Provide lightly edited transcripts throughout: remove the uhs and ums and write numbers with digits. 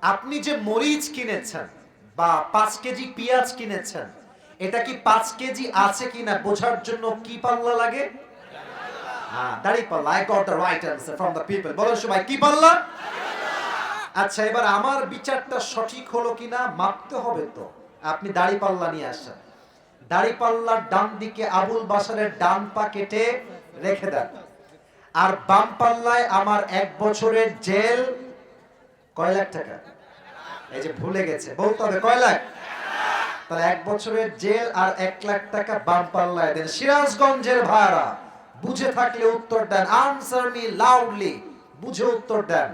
আপনি যে মরিচ কিনেছেন বা 5 কেজি পেঁয়াজ কিনেছেন, এটা কি 5 কেজি আছে কিনা বোঝার জন্য কি পাল্লা লাগে? হ্যাঁ, দাড়ি পাল্লা। I got the right answer from the people. বলো সবাই, কি পাল্লা? আচ্ছা, এবার আমার বিচারটা সঠিক হলো কিনা মাপতে হবে তো। আপনি দাড়ি পাল্লা নিয়ে আসেন, দাড়ি পাল্লার ডান দিকে আবুল বাশারের ডান পা কেটে রেখে দেন, আর বাম পাল্লায় আমার 1 বছরের জেল। কয় লাখ টাকা? এই যে ভুলে গেছে, বলতে হবে কয় লাখ। তাহলে 1 বছরের জেল আর 1 লাখ টাকা বাম পাল্লায় দেন। সিরাজগঞ্জের ভাড়া বুঝে থাকলে উত্তর দেন, আনসার মি লাউডলি, বুঝে উত্তর দেন।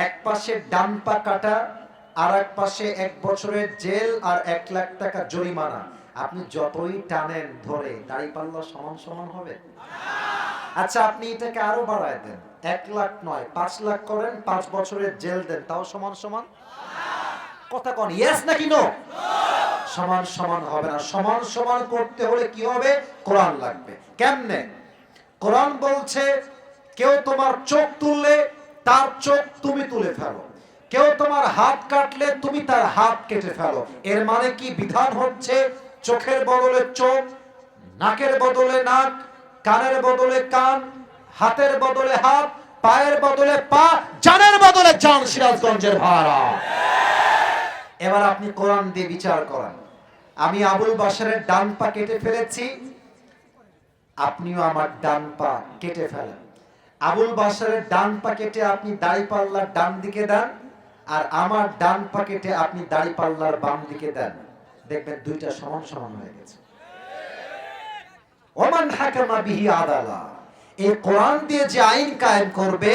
এক পাশে ডান পা কাটা, আর এক পাশে 1 বছরের জেল আর 1 লাখ টাকা জরিমানা। আপনি যতই টানেন ধরে, দাড়ি পাল্লা সমান সমান হবে? আচ্ছা, আপনি এটাকে আরো বাড়ায় দেন, 1 লাখ নয় 5 লাখ করেন, 5 বছরের জেল দেন, তাও সমান সমান? কথা কোন, ইয়েস নাকি নো? সমান সমান হবে না। সমান সমান করতে হলে কি হবে? কোরআন লাগবে। কেমনে? কোরআন বলছে, কেউ তোমার চোখ তুললে তার চোখ তুমি তুলে ফেলো, কেউ তোমার হাত কাটলে তুমি তার হাত কেটে ফেলো। এর মানে কি? বিধান হচ্ছে চোখের বদলে চোখ, নাকের বদলে নাক, কানের বদলে কান, হাতের বদলে হাত, পায়ের বদলে পা, জানের বদলে জান। সিরাজগঞ্জের ভাড়া। এবার আপনি কোরআন দিয়ে বিচার করেন। আমি আবুল বাশারের ডান পা কেটে ফেলেছি, আপনিও আমার ডান পা কেটে ফেলেন। আবুল বাশারের ডান পা কেটে আপনি দাড়ি পাল্লার ডান দিকে দেন, আর আমার ডান পা কেটে আপনি দাড়ি পাল্লার বাম দিকে দেন। দেখবেন দুইটা সমান সমান হয়ে গেছে। ওমান হাকামা বিহি আদালা। এই কোরআন দিয়ে যে আইন কায়েম করবে,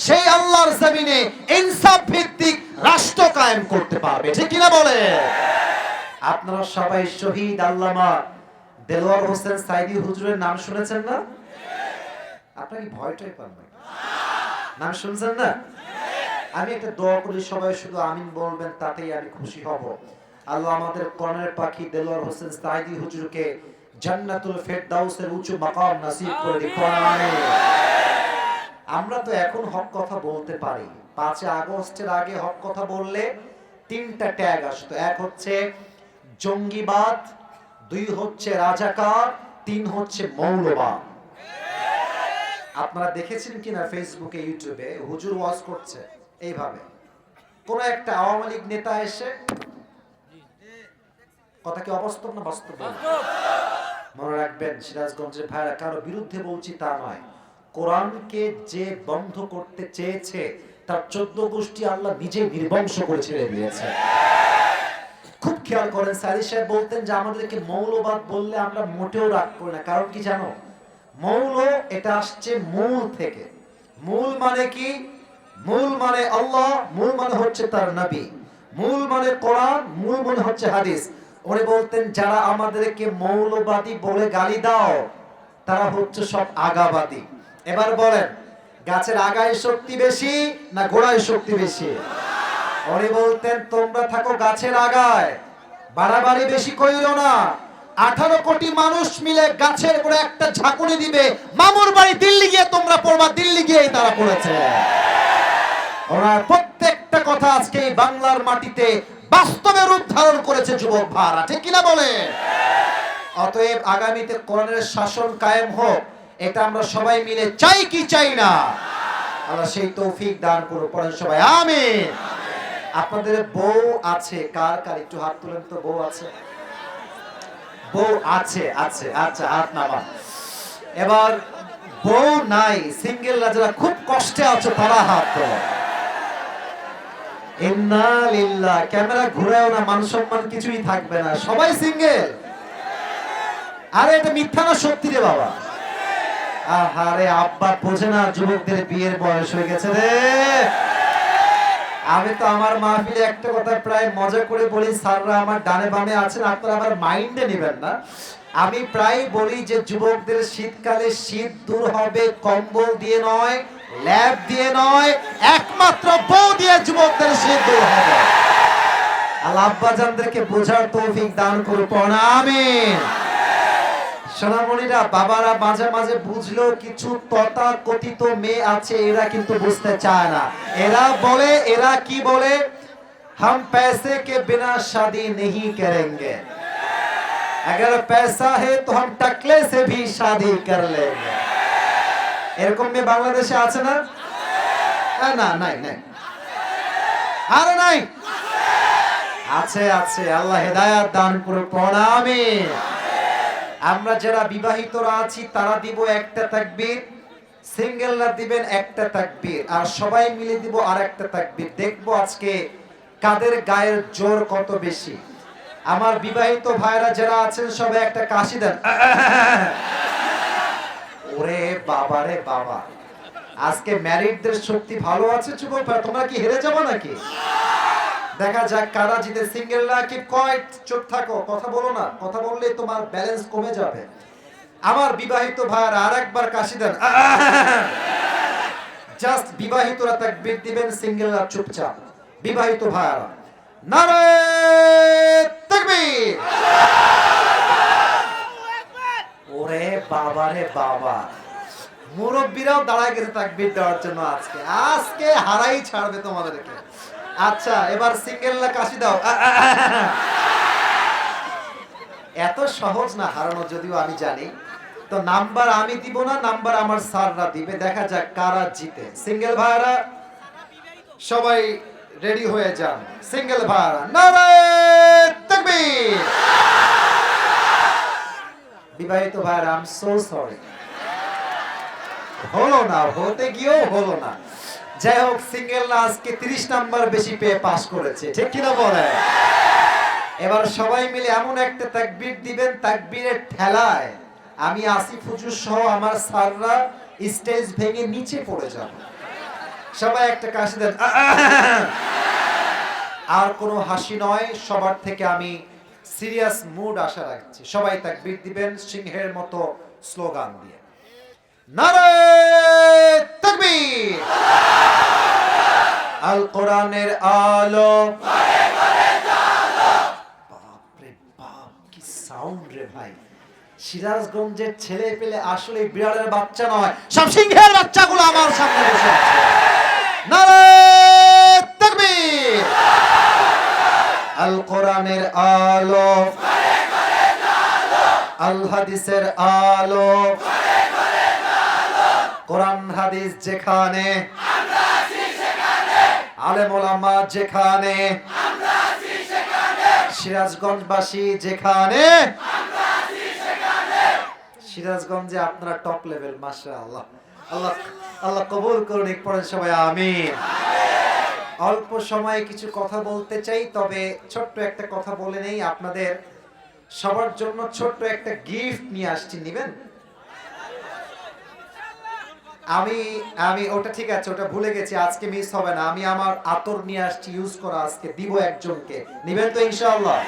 সেই আল্লাহর জমিনে ইনসাফ ভিত্তিক রাষ্ট্র কায়েম করতে পারবে। ঠিক কিনা বলে? আপনারা সবাই শহীদ আল্লামা দেলোয়ার হোসেন সাইদি হুজুরের নাম শুনেছেন না? আপনার কি ভয়টাই পান না? নাম শুনছেন না? আমি একটা দোয়া করি, সবাই শুধু আমিন বলবেন, তাতেই আমি খুশি হব। আল্লাহ আমাদের কোরআনের পাখি দেলোয়ার হোসেন সাইদি হুজুরকে জান্নাতুল ফেরদাউসের উঁচু মাকাম নসিব করে দিন। আমিন। আমরা তো এখন হক কথা বলতে পারি। 5 আগস্টের আগে হক কথা বললে 3টা ট্যাগ আসতো। 1 হচ্ছে জঙ্গিবাদ, 2 হচ্ছে রাজাকার, 3 হচ্ছে মৌলবাদ। আপনারা দেখেছেন কিনা ফেসবুকে, ইউটিউবে হুজুর ওয়াজ করছে এইভাবে, কোন একটা আওয়ামী লীগ নেতা এসে, কথা কি অবাস্তব না বাস্তব? মনে রাখবেন সিরাজগঞ্জের ভাইরা, কারো বিরুদ্ধে বলছি তা নয়। কোরআনকে যে বন্ধ করতে চেয়েছে, তার 14 গোষ্ঠী আল্লাহ নিজে নির্বংশ করে ছেড়ে দিয়েছে। খুব খেয়াল করেন, সাইদি সাহেব বলতেন যে আমাদেরকে মৌলবাদ বললে আমরা মোটেও রাগ করি না। কারণ কি জানো? মৌল, এটা আসছে মূল থেকে। মূল মানে কি? মূল মানে আল্লাহ, মূল মানে হচ্ছে তার নবী, মূল মানে কোরআন, মূল মানে হচ্ছে হাদিস। উনি বলতেন, যারা আমাদেরকে মৌলবাদী বলে গালি দাও, তারা হচ্ছে সব আগাবাদী। এবার বলেন, গাছের আগায় শক্তি বেশি না গোড়ায় শক্তি বেশি? উনি বলতেন, তোমরা থাকো গাছের আগায়, বাড়াবাড়ি বেশি কইরো না। 18 কোটি মানুষ মিলে গাছের উপরে একটা ঝাঁকুনি দিবে, মামুর বাড়ি দিল্লি গিয়ে তোমরা পড়বা, দিল্লি গিয়েই তারা পড়েছে। ওনার প্রত্যেকটা কথা আজকে এই বাংলার মাটিতে বাস্তবে রূপ ধারণ করেছে যুবক ভাইরা। ঠিক কিনা বলে? অতএব আগামীতে কোরআনের শাসন কায়েম হোক, এটা আমরা সবাই মিলে চাই কি চাই না? আল্লাহ সেই তৌফিক দান করুন। পড়েন সবাই আমিন। আপনাদের বউ আছে? কার কার একটু হাত তুলেন তো। বউ আছে? বউ আছে? আছে, আচ্ছা, হাত নামান। এবার বউ নাই, সিঙ্গেল যারা খুব কষ্টে আছে, তারা হাত তোলো। ইন্না লিল্লাহ। ক্যামেরা ঘুরাও না, মান সম্মান কিছুই থাকবে না। সবাই সিঙ্গেল? আরে এটা মিথ্যা না সত্যি রে বাবা? আহারে, আব্বা বোঝে না যুবকদের বিয়ের বয়স হয়ে গেছে রে। আমি তো আমার মাহফিলে একটা কথা প্রায় মজা করে বলি, স্যাররা আমার ডানে বামে আছেন, আপনারা আবার মাইন্ডে নেবেন না। আমি প্রায় বলি যে যুবকদের শীতকালে শীত দূর হবে কম্বল দিয়ে নয়, ল্যাব দিয়ে নয়, একমাত্র বউ দিয়ে যুবকদের শীত দূর হবে। আল্লাহ আব্বাজানদেরকে বোঝার তৌফিক দান করুন। আমিন। সোনামণিরা, বাবারা মাঝে মাঝে বুঝলেও কিছু তথাকথিত মেয়ে আছে, এরা কিন্তু বুঝতে চায় না। এরা বলে, এরা কি বলে? हम पैसे के बिना शादी नहीं करेंगे, अगर पैसा है तो हम टकले से भी शादी कर लेंगे। এরকম মেয়ে বাংলাদেশে আছে না? না নাই নাই, আরে নাই, আছে আছে, আল্লাহ হেদায়েত দান করে প্রণামে। আমরা যারা বিবাহিতরা আছি তারা দিব একটা তাকবীর, সিঙ্গেলরা দিবেন একটা তাকবীর, আর সবাই মিলে দিব আরেকটা তাকবীর। দেখবো আজকে কাদের গায়ের জোর কত বেশি। আমার বিবাহিত ভাইরা যারা আছেন সবাই একটা কাশি দেন। ওরে বাবা রে বাবা, আজকে ম্যারিডদের শক্তি ভালো আছে। যুবক ভাই তোমরা কি হেরে যাবো নাকি? দেখা যাক কারা জিতে। সিঙ্গেলরা কি কোয়াইট, চুপ থাকো, কথা বলো না, কথা বললে তোমার ব্যালেন্স কমে যাবে। আমার বিবাহিত ভাইরা আরেকবার কাশি দেন। জাস্ট বিবাহিতরা তাকবীর দিবেন, সিঙ্গেলরা চুপচাপ। বিবাহিত ভাইরা নারে তাকবীর। ওরে বাবা রে বাবা, মুরব্বীরাও দাঁড়ায় গেছে তাকবীর দেওয়ার জন্য। আজকে আজকে হারাই ছাড়বে তোমাদেরকে। আচ্ছা এবার সিঙ্গেলরা কাশি দাও। এত সহজ না হারানো, যদিও আমি জানি। তো নাম্বার আমি দিব না, নাম্বার আমার স্যাররা দিবে। দেখা যাক কারা জিতে। সিঙ্গেল ভাইরা সবাই রেডি হয়ে যান। সিঙ্গেল ভাইরা নারে তাকবীর। বিবাহিত ভাইরা আই এম সো সরি, হলো না, হতে গিয়েও হলো না। যাই হোক, সিঙ্গেলরা আজকে 30 নাম্বার বেশি পেয়ে পাস করেছে, ঠিক কিনা বলে? এবার সবাই মিলে এমন একটা তাকবীর দিবেন, তাকবীরের ঠেলায় আমি আসিফ হুজুর সহ আমার স্যাররা স্টেজ ভেঙে নিচে পড়ে যাব। সবাই একটা কাশি দেন। আর কোনো হাসি নয়, সবার থেকে আমি সিরিয়াস মুড আশা রাখছি। সবাই তাকবীর দিবেন সিংহের মতো স্লোগান দিয়ে। নারে তাকবীর। আল কোরআনের আলো, বাপরে বাপ কি সাউন্ড রে ভাই। সিরাজগঞ্জের ছেলে পেলে আসলে বিড়ালের বাচ্চা নয়, সব সিংহের বাচ্চাগুলো আমার সামনে বসে আছে। নারে তাকবীর। আল কোরআনের আলো, আল হাদিসের আলো, কোরআন হাদিস যেখানে, আলেম ওলামা যেখানে, সিরাজগঞ্জবাসী যেখানে, সিরাজগঞ্জে আপনারা টপ লেভেল। মাশাআল্লাহ, আল্লাহ আল্লাহ কবুল করুন। পড়েন সবাই আমিন। অল্প সময়ে কিছু কথা বলতে চাই, তবে ছোট্ট একটা কথা বলে নেই। আপনাদের সবার জন্য ছোট্ট একটা গিফট নিয়ে আসছি, নিবেন? আমি ওটা ঠিক আছে, ওটা ভুলে গেছি, আজকে মিস হবে না। আমি আমার আতর নিয়ে আসছি ইউজ করা, আজকে দিব একজনকে, নিবেন তো ইনশাআল্লাহ?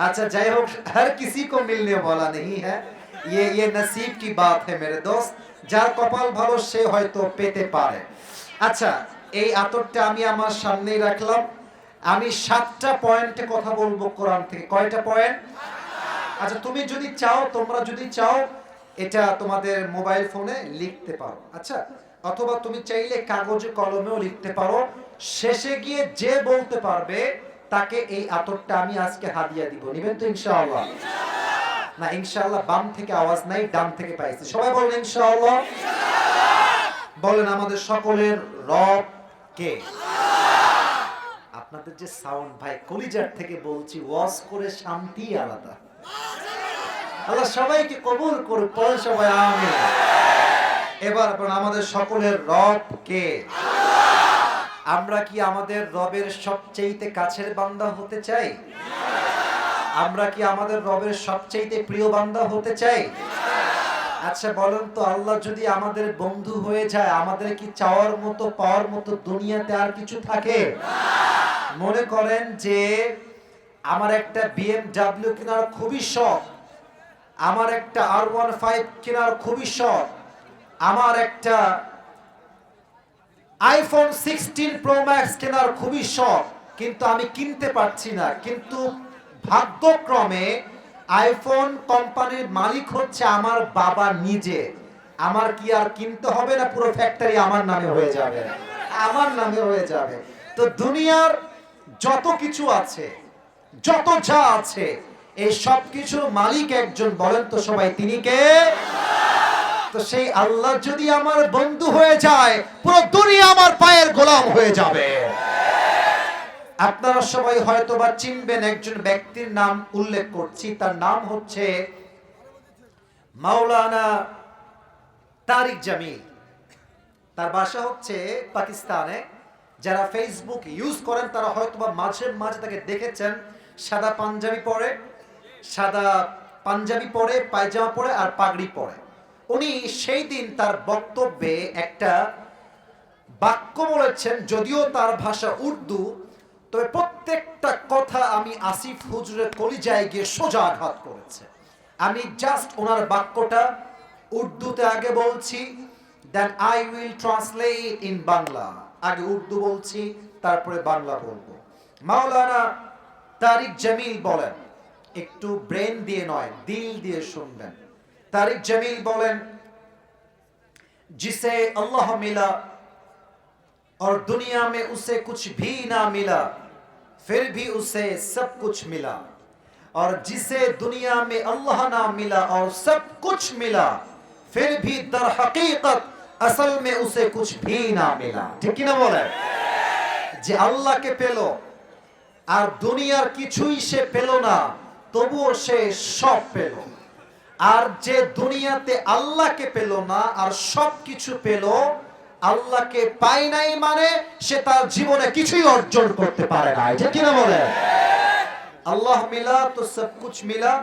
আচ্ছা যাই হোক, हर किसी को मिलने वाला नहीं है, ये नसीब की बात है मेरे दोस्त। যার কপাল ভালো সে হয়তো পেতে পারে। আচ্ছা এই আতরটা আমি আমার সামনেই রাখলাম। আমি 7টা পয়েন্টে কথা বলবো কোরআন থেকে। কয়টা পয়েন্ট? আচ্ছা তুমি যদি চাও, তোমরা যদি চাও এটা তোমাদের মোবাইল ফোনে লিখতে পারো, আচ্ছা, অথবা তুমি চাইলে কাগজে কলমেও লিখতে পারো। শেষে গিয়ে যে বলতে পারবে তাকে এই আতরটা আমি আজকে হাদিয়া দিব। নিবেন তো ইনশাআল্লাহ? না ইনশাআল্লাহ বাম থেকে আওয়াজ নাই, ডান থেকে পাইছি। সবাই বলেন ইনশাআল্লাহ। বলেন আমাদের সকলের রব কে? আপনাদের যে সাউন্ড ভাই, কলিজার থেকে বলছি, ওয়াজ করে শান্তি আলাদা। আল্লাহ সবাইকে কবুল করুক, পড়েন সবাই আমিন। এবার আমাদের সকলের রব কে? আমরা কি আমাদের রবের সবচেয়ে কাছের বান্দা হতে চাই? আমরা কি আমাদের রবের সবচেয়ে প্রিয় বান্দা হতে চাই? আচ্ছা বলেন তো, আল্লাহ যদি আমাদের বন্ধু হয়ে যায়, আমাদের কি চাওয়ার মতো পাওয়ার মতো দুনিয়াতে আর কিছু থাকে? মনে করেন যে আমার একটা BMW কেনার খুবই শখ, আমার একটা R15 কেনার খুবই শখ, আমার একটা iPhone 16 Pro Max কেনার খুবই শখ, কিন্তু আমি কিনতে পারছি না। কিন্তু ভাগ্যক্রমে আইফোন কোম্পানির মালিক হচ্ছে আমার বাবা নিজে। আমার কি আর কিনতে হবে না? পুরো ফ্যাক্টরি আমার নামে হয়ে যাবে, আমার নামে হয়ে যাবে। তো দুনিয়ার যত কিছু আছে, যত যা আছে, এই সব কিছুর মালিক একজন, বলেন তো সবাই তিনি কে? তো সেই আল্লাহ যদি আমার বন্ধু হয়ে যায়, পুরো দুনিয়া আমার পায়ের গোলাম হয়ে যাবে। আপনারা সবাই হয়তোবা চিনবেন, একজন ব্যক্তির নাম উল্লেখ করছি, তার নাম হচ্ছে মাওলানা তারিক জামিল। তার বাসা হচ্ছে পাকিস্তানে। যারা ফেসবুক ইউজ করেন তারা হয়তোবা মাঝে মাঝে তাকে দেখেছেন, সাদা পাঞ্জাবি পরে, পায়জামা পরে আর পাগড়ি পরে। উনি সেই দিন তার বক্তব্যে একটা বাক্য বলেছেন, যদিও তার ভাষা উর্দু, তবে প্রত্যেকটা কথা আমি আসিফ হুজুরের কলিজায় গিয়ে সোজা আঘাত করেছে। আমি জাস্ট ওনার বাক্যটা উর্দুতে আগে বলছি, then I will translate in Bangla. আগে উর্দু বলছি, তারপরে বাংলা বলবো। মাওলানা তারিক জামিল বলেন, একটু ব্রেন দিয়ে নয়, দিল দিয়ে শুনবেন। तारिक जमील बोलें, जिसे अल्लाह मिला और दुनिया में उसे कुछ भी ना मिला, फिर भी उसे सब कुछ मिला, और जिसे दुनिया में अल्लाह ना मिला और सब कुछ मिला, फिर भी दर हकीकत असल में उसे कुछ भी ना मिला। ठीक ना बोले? जे अल्लाह के पेलो और दुनियार किछुई से पेलो ना, तबुओ से सब पेलो। আর যে দুনিয়াতে আল্লাহকে পেল না আর সবকিছু পেল, আল্লাহকে পায় নাই মানে সে তার জীবনে কিছুই অর্জন করতে পারে না। এটা কি না বলে? আল্লাহ মিলা তো সব কুছ মিলা,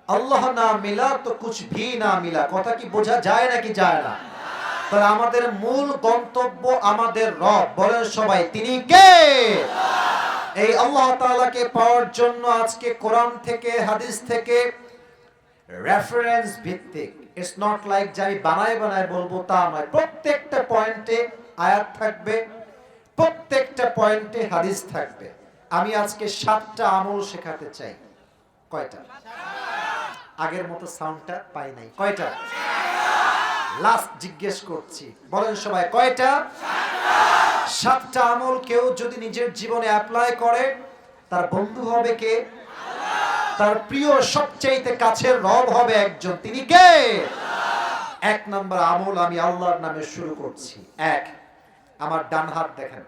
আল্লাহ না মিলা তো কুছ ভি না মিলা। কথা কি বোঝা যায় নাকি যায় না? তাহলে আমাদের মূল গন্তব্য আমাদের রব। বলেন সবাই তিনি কে? এই আল্লাহ তাআলাকে পাওয়ার জন্য আজকে কোরআন থেকে, হাদিস থেকে রেফারেন্স ভিত্তিক, ইটস নট লাইক যে আমি বানায় বানায় বলবো তা নয়। প্রত্যেকটা পয়েন্টে আয়াত থাকবে, প্রত্যেকটা পয়েন্টে হাদিস থাকবে। আমি আজকে 7টা আমল শেখাতে চাই। কয়টা? আগের মতো সাউন্ডটা পাই নাই। কয়টা? লাস্ট জিজ্ঞেস করছি, বলেন সবাই কয়টা? 7টা আমল কেউ যদি নিজের জীবনে অ্যাপ্লাই করে, তার বন্ধু হবে কে? তার প্রিয় সবচেয়ে কাছের রব হবে একজন, তিনি কে? 1 নম্বর আমল আমি আল্লাহর নামে শুরু করছি। 1, আমার ডান হাত দেখেন,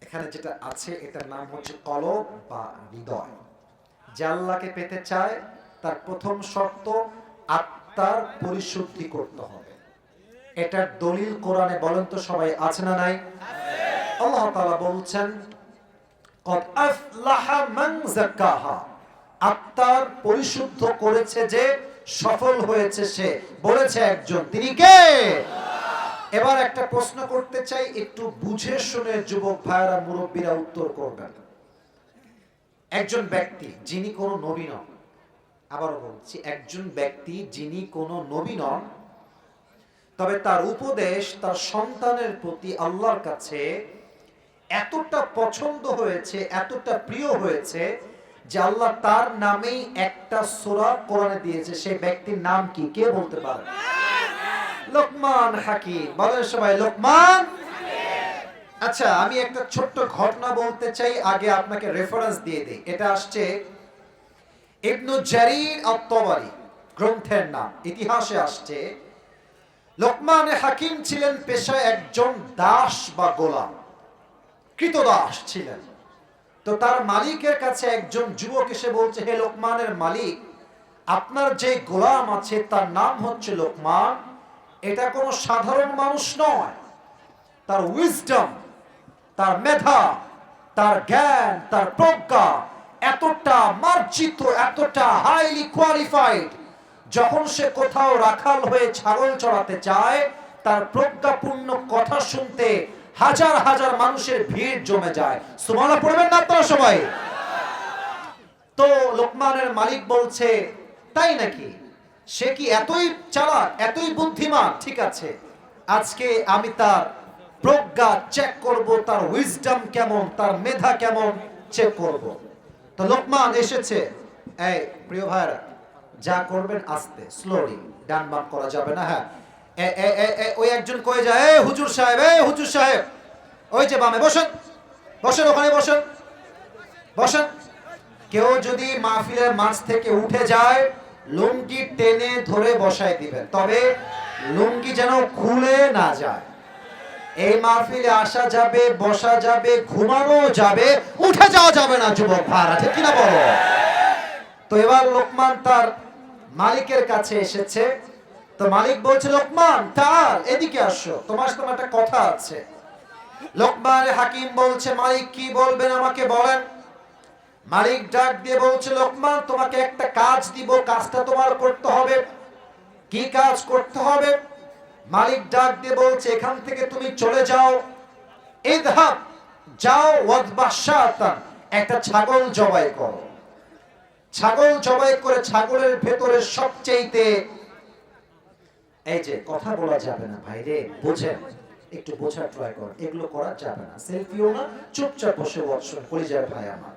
এখানে যেটা আছে এটার নাম হচ্ছে কলব বা হৃদয়। যে আল্লাহকে পেতে চায় তার প্রথম শর্ত আত্মার পরিশুদ্ধি করতে হবে। এটার দলিল কোরআনে বলেন তো সবাই আছে না নাই? আল্লাহ তাআলা বলছেন, কদ আফলাহা মান যাক্কাহা, আত্মার পরিশুদ্ধ করেছে যে সফল হয়েছে সে। বলেছে একজন, তিনি কে? এবার একটা প্রশ্ন করতে চাই, একটু বুঝে শুনে যুবক ভাইরা, মুরব্বীরা উত্তর করবেন। একজন ব্যক্তি যিনি কোনো নবী নন, আবারও বলছি, একজন ব্যক্তি যিনি কোনো নবী নন, তবে তার উপদেশ তার সন্তানের প্রতি আল্লাহর কাছে এতটা পছন্দ হয়েছে, এতটা প্রিয় হয়েছে যে আল্লাহ তার নামেই একটা সূরা কোরআনে দিয়েছে। সেই ব্যক্তির নাম কি? কে বলতে পারে? লোকমান হাকিম। বলেন সবাই লোকমান। আচ্ছা, আমি একটা ছোট্ট ঘটনা বলতে চাই, আগে আপনাকে রেফারেন্স দিয়ে দেই। এটা আসছে ইবনু জারির আত-তাবারি গ্রন্থের নাম, ইতিহাসে আসছে। লোকমান হাকিম ছিলেন পেশায় একজন দাস বা গোলাম, কৃতদাস ছিলেন। তো তার মালিকের কাছে একজন যুবক এসে বলছে, হে লোকমানের মালিক, আপনার যে গোলাম আছে তার নাম হচ্ছে লোকমান, এটা কোনো সাধারণ মানুষ নয়। তার উইজডম, তার মেধা, তার জ্ঞান, তার প্রজ্ঞা এতটা মার্জিত, এতটা হাইলি কোয়ালিফাইড, যখন সে কোথাও রাখাল হয়ে ছাগল চড়াতে চায়, তার প্রজ্ঞাপূর্ণ কথা শুনতে হাজার হাজার মানুষের ভিড় জমে যায়। সুবহানাল্লাহ পড়বেন না আপনারা সবাই? তো লোকমানের মালিক বলছে, তাই নাকি? সে কি এতই চালাক, এতই বুদ্ধিমান? ঠিক আছে, আজকে আমি তার প্রজ্ঞা চেক করব, তার উইজডম কেমন, তার মেধা কেমন চেক করব। তো লোকমান এসেছে। এই প্রিয় ভাইরা, যা করবেন আস্তে, স্লোলি, ডান বাম করা যাবে না। হ্যাঁ, ওই একজন কয়ে যায়, এই হুজুর সাহেব, এই হুজুর সাহেব, ওই যে বামে বসেন, বসেন, ওখানে বসেন, বসেন। কেউ যদি মাহফিলের মাঝ থেকে উঠে যায়, লুঙ্গি টেনে ধরে বসায় দিবেন, তবে লুঙ্গি যেন খুলে না যায়। এই মাহফিলে আসা যাবে, বসা যাবে, ঘুমানো যাবে, উঠে যাওয়া যাবে না যুবক ভাইরা, ঠিক কিনা বলো? তো এবার লোকমান তার মালিকের কাছে এসেছে। তো মালিক বলছে, লোকমান তার এদিকে আসো, তোমার সাথে একটা কথা আছে। লোকমান হাকিম বলছে, মালিক কি বলবেন আমাকে বলেন। মালিক ডাক দিয়ে বলছে, লোকমান তোমাকে একটা কাজ দিব, কাজটা তোমার করতে হবে। কি কাজ করতে হবে? মালিক ডাক দিয়ে বলছে, এখান থেকে তুমি চলে যাও, ইযহাব, যাও, ওয়াদবাহ শাতান, একটা ছাগল জবাই করো। ছাগল জবাই করে ছাগলের ভেতরে সবচেয়েতে, এই যে কথা বলা যাবে না ভাই রে, বুঝেন, একটু বোঝার ট্রাই করুন, এগুলো করা যাবে না, সেলফিও না, চুপচাপ বসে বসুন কলিজার ভাই আমার।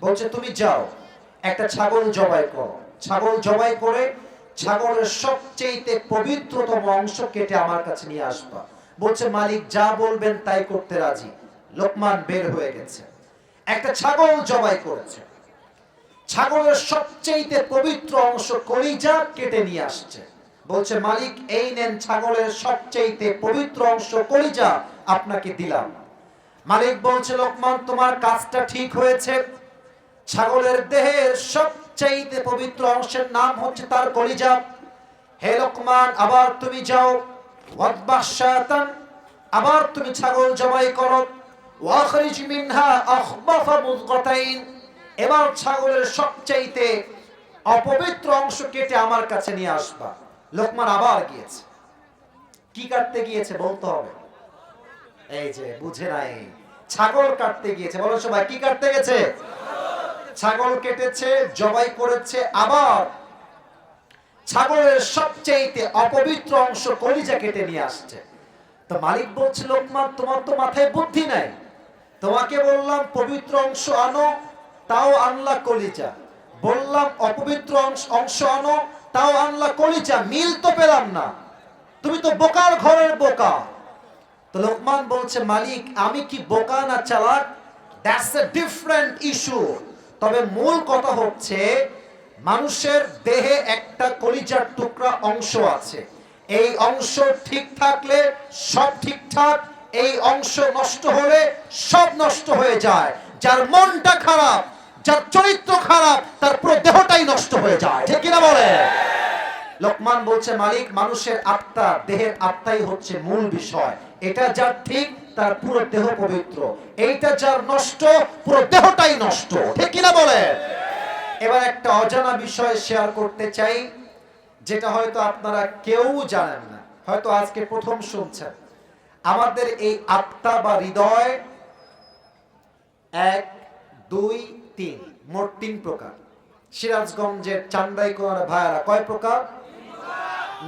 বলছে তুমি যাও, একটা ছাগল জবাই করো, ছাগল জবাই করে ছাগলের সবচেয়ে পবিত্রতম অংশ কেটে আমার কাছে নিয়ে আসবা। বলছে মালিক যা বলবেন তাই করতে রাজি। লোকমান বের হয়ে গেছে, একটা ছাগল জবাই করেছে, ছাগলের সবচেয়ে পবিত্র অংশ কলিজা কেটে নিয়ে আসছে। বলছে মালিক এই নেন ছাগলের সবচেয়ে পবিত্র অংশ কলিজা, আপনাকে দিলাম। মালিক বলছে, লোকমান তোমার কাজটা ঠিক হয়েছে। ছাগলের দেহের সবচেয়ে পবিত্র অংশের নাম হচ্ছে তার কলিজা। হে লোকমান, আবার তুমি যাও, ওয়াদবাহ শাতান, আবার তুমি ছাগল জবাই করো, ওয়াখরিজ মিনহা আখবাফা মুযগাতাইন, এবার ছাগলের সবচেয়ে অপবিত্র অংশ কেটে আমার কাছে নিয়ে আসবা। লোকমান আবার গিয়েছে। কি কাটতে গিয়েছে বলতে হবে, এই যে বুঝে নাই, ছাগল কাটতে গিয়েছে। বলো সবাই, কি কাটতে গেছে? ছাগল কেটেছে, জবাই করেছে, আবার ছাগলের সবচেয়ে অপবিত্র অংশ কলিজা কেটে নিয়ে আসছে। তো মালিক বলছে, লোকমান তোমার তো মাথায় বুদ্ধি নাই, তোমাকে বললাম পবিত্র অংশ আনো, তাও আনলা কলিজা, বললাম অপবিত্র অংশ আনো, তাও আনলা কলিজা, মিল তো পেলাম না, তুমি তো বোকার ঘরের বোকা। তো লোকমান বলছে, মালিক আমি কি বোকা না চালাক, দ্যাটস এ ডিফারেন্ট ইস্যু। তবে মূল কথা হচ্ছে মানুষের দেহে একটা কলিজার টুকরা অংশ আছে, এই অংশ ঠিক থাকলে সব ঠিকঠাক, এই অংশ নষ্ট হলে সব নষ্ট হয়ে যায়। যার মনটা খারাপ, যার চরিত্র খারাপ, তার পুরো দেহটাই নষ্ট হয়ে যায়, ঠিক কিনা বলে? লোকমান বলছে, মালিক মানুষের আত্মা, দেহের আত্মাই হচ্ছে মূল বিষয়, এটা যার ঠিক তার পুরো দেহ পবিত্র, এইটা যার নষ্ট পুরো দেহটাই নষ্ট, ঠিক কিনা বলে? এবার একটা অজানা বিষয় শেয়ার করতে চাই, যেটা হয়তো আপনারা কেউ জানেন না, হয়তো আজকে প্রথম শুনছেন। আমাদের এই আত্মা বা হৃদয় 1, 2, 3, মোট 3 প্রকার। সিরাজগঞ্জের চান্দাইকোনার ভাইয়ারা কয় প্রকার?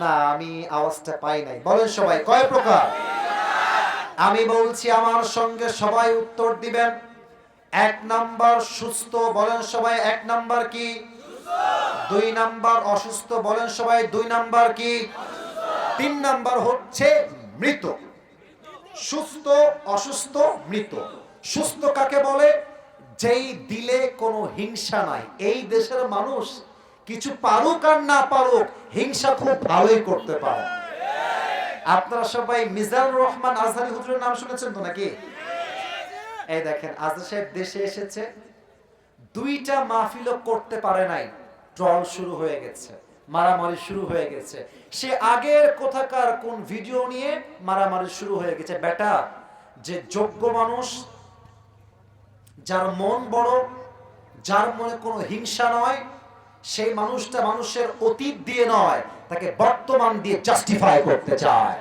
না, আমি আওয়াজটা পাই নাই, বলেন সবাই কয় প্রকার? আমি বলছি, আমার সঙ্গে সবাই উত্তর দিবেন। 1 নাম্বার সুস্থ, বলেন সবাই 1 নাম্বার কি? 2 নাম্বার অসুস্থ, বলেন সবাই 2 নাম্বার কি? 3 নাম্বার হচ্ছে মৃত। সুস্থ, অসুস্থ, মৃত। সুস্থ কাকে বলে? যেই দিলে কোনো হিংসা নাই। এই দেশের মানুষ কিছু পারুক আর না পারুক, হিংসা খুব ভালোই করতে পারে। আপনারা সবাই মিজানুর রহমান আজহারি হুজুরের নাম শুনেছেন তো নাকি? এই দেখেন, আজহার সাহেব দেশে এসেছে, 2টা মাহফিলও করতে পারে নাই, ট্রল শুরু হয়ে গেছে, মারামারি শুরু হয়ে গেছে। সে আগের কোথাকার কোন ভিডিও নিয়ে মারামারি শুরু হয়ে গেছে। বেটা, যে যোগ্য মানুষ, যার মন বড়, যার মনে কোনো হিংসা নয়, সেই মানুষটা মানুষের অতীত দিয়ে নয়, তাকে বর্তমান দিয়ে জাস্টিফাই করতে চায়।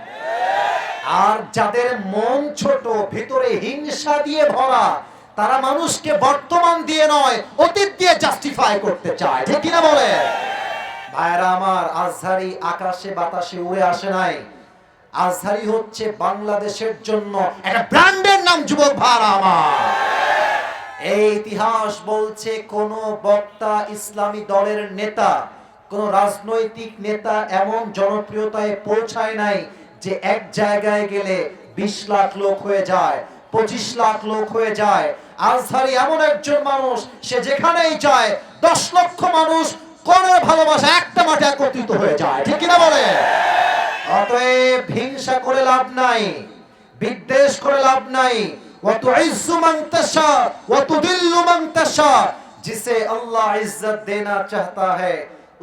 আর যাদের মন ছোট, ভিতরে হিংসা দিয়ে ভরা, তারা মানুষকে বর্তমান দিয়ে নয়, অতীত দিয়ে জাস্টিফাই করতে চায়, ঠিক কিনা বলে? ভাইরা আমার, আজহারি আকাশে বাতাসে উড়ে আসে নাই। আজহারি হচ্ছে বাংলাদেশের জন্য একটা ব্র্যান্ডের নাম, যুবক ভাইরা আমার। এই ইতিহাস বলছে, কোন বক্তা, ইসলামী দলের নেতা, কোন রাজনৈতিক নেতা এমন জনপ্রিয়তায় পৌঁছায় নাই যে এক জায়গায় গেলে 20 লাখ লোক হয়ে যায়। 25 লাখ লোক হয়ে যায়। আজহারি এমন একজন মানুষ, সে যেখানেই যায় 10 লক্ষ মানুষ কোনের ভালোবাসা একটা মাঠে একত্রিত হয়ে যায়, ঠিক কিনা বলে? অতএব হিংসা করে লাভ নাই, বিদ্বেষ করে লাভ নাই। ওয়াতুইজ্জু মান তাশা ওয়াতুদিল্লু মান তাশা, जिसे अल्लाह इज्जत देना चाहता है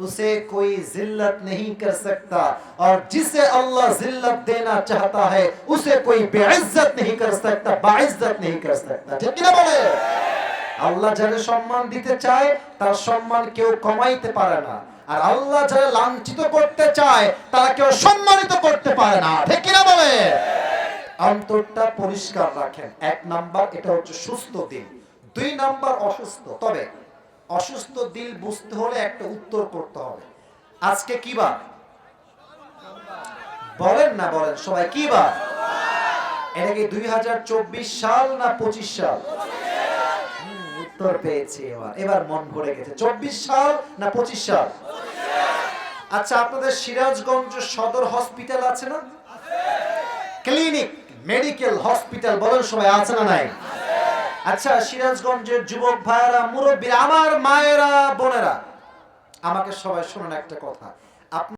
उसे कोई जिल्लत नहीं कर सकता, और जिसे अल्लाह जिल्लत देना चाहता है उसे कोई बेइज्जत नहीं कर सकता, बाइज्जत नहीं कर सकता, ঠিক কি না বলে? আল্লাহ যারে সম্মান দিতে চায় তার সম্মান কেউ কমাইতে পারে না, আর আল্লাহ যারা লাঞ্ছিত করতে চায় তারা কেউ সম্মানিত করতে পারে না, ঠিক কি না বলে? অন্তরটা পরিষ্কার রাখেন। 1 নাম্বার, এটা হচ্ছে সুস্থ দিল। 2 নাম্বার অসুস্থ। তবে অসুস্থ দিল বুঝতে হলে একটা উত্তর করতে হবে। আজকে কি বার? বলেন না, বলেন সবাই, কি বার? এটা কি 2024 সাল না 25 সাল? উত্তর পেয়েছি। এবার মন ভরে গেছে। 24 সাল না 25 সাল? আচ্ছা, আপনাদের সিরাজগঞ্জ সদর হসপিটাল আছে না? ক্লিনিক, মেডিকেল হসপিটাল, বলেন সবাই, আছে না নাই? আচ্ছা, সিরাজগঞ্জের যুবক ভাইয়েরা, মুরব্বীরা, আমার মায়েরা, বোনেরা, আমাকে সবাই শুনুন একটা কথা।